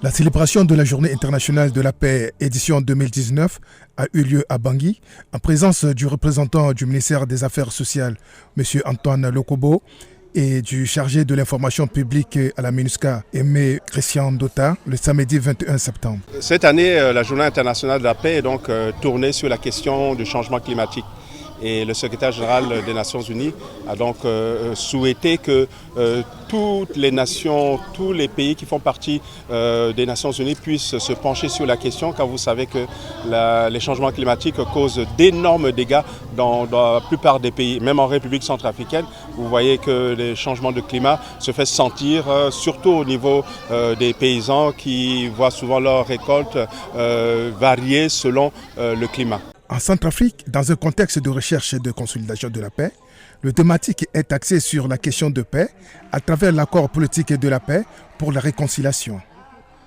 La célébration de la Journée internationale de la paix édition 2019 a eu lieu à Bangui en présence du représentant du ministère des Affaires sociales, M. Antoine Lokobo, et du chargé de l'information publique à la MINUSCA, Aimé Christian Dota, le samedi 21 septembre. Cette année, la Journée internationale de la paix est donc tournée sur la question du changement climatique. Et le secrétaire général des Nations Unies a donc souhaité que toutes les nations, tous les pays qui font partie des Nations Unies puissent se pencher sur la question, car vous savez que les changements climatiques causent d'énormes dégâts dans la plupart des pays. Même en République centrafricaine, vous voyez que les changements de climat se font sentir, surtout au niveau des paysans qui voient souvent leurs récoltes varier selon le climat. En Centrafrique, dans un contexte de recherche et de consolidation de la paix, le thématique est axé sur la question de paix à travers l'accord politique de la paix pour la réconciliation.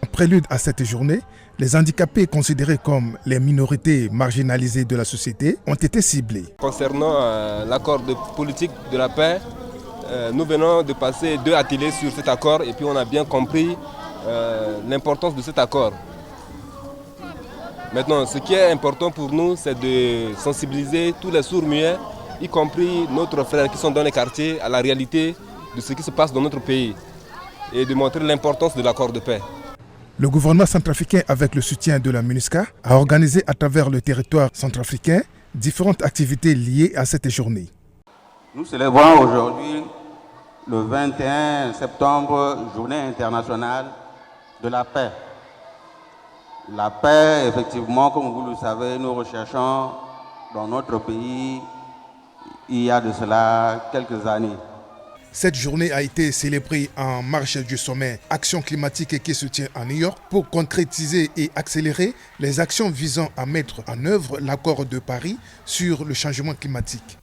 En prélude à cette journée, les handicapés considérés comme les minorités marginalisées de la société ont été ciblés. Concernant l'accord politique de la paix, nous venons de passer 2 ateliers sur cet accord et puis on a bien compris l'importance de cet accord. Maintenant, ce qui est important pour nous, c'est de sensibiliser tous les sourds-muets, y compris nos frères qui sont dans les quartiers, à la réalité de ce qui se passe dans notre pays et de montrer l'importance de l'accord de paix. Le gouvernement centrafricain, avec le soutien de la MINUSCA, a organisé à travers le territoire centrafricain différentes activités liées à cette journée. Nous célébrons aujourd'hui le 21 septembre, Journée internationale de la paix. La paix, effectivement, comme vous le savez, nous recherchons dans notre pays il y a de cela quelques années. Cette journée a été célébrée en marge du sommet Action climatique qui se tient à New York pour concrétiser et accélérer les actions visant à mettre en œuvre l'accord de Paris sur le changement climatique.